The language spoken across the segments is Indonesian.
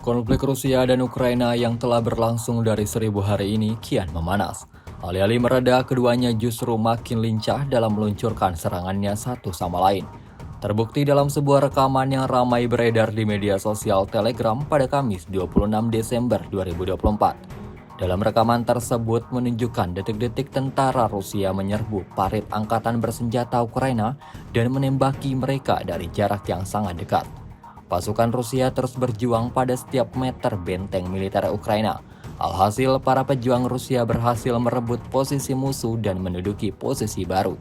Konflik Rusia dan Ukraina yang telah berlangsung dari 1000 hari ini kian memanas. Alih-alih mereda, keduanya justru makin lincah dalam meluncurkan serangannya satu sama lain. Terbukti dalam sebuah rekaman yang ramai beredar di media sosial Telegram pada Kamis 26 Desember 2024. Dalam rekaman tersebut menunjukkan detik-detik tentara Rusia menyerbu parit angkatan bersenjata Ukraina dan menembaki mereka dari jarak yang sangat dekat. Pasukan Rusia terus berjuang pada setiap meter benteng militer Ukraina. Alhasil, para pejuang Rusia berhasil merebut posisi musuh dan menduduki posisi baru.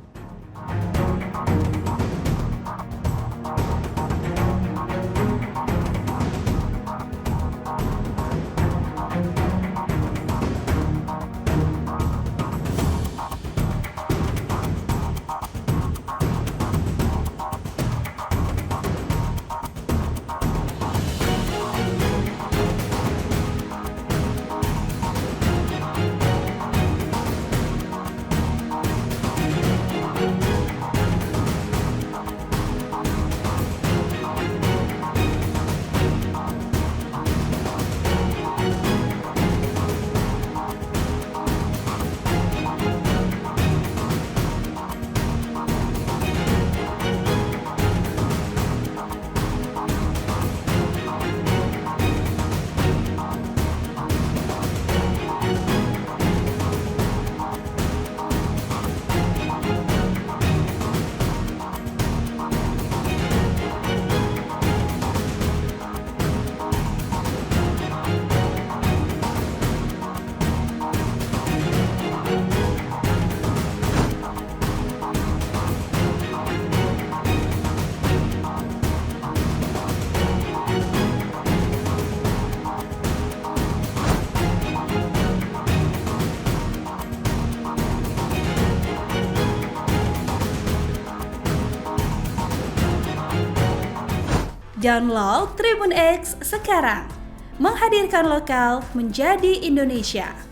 Download Tribun X sekarang, menghadirkan lokal menjadi Indonesia.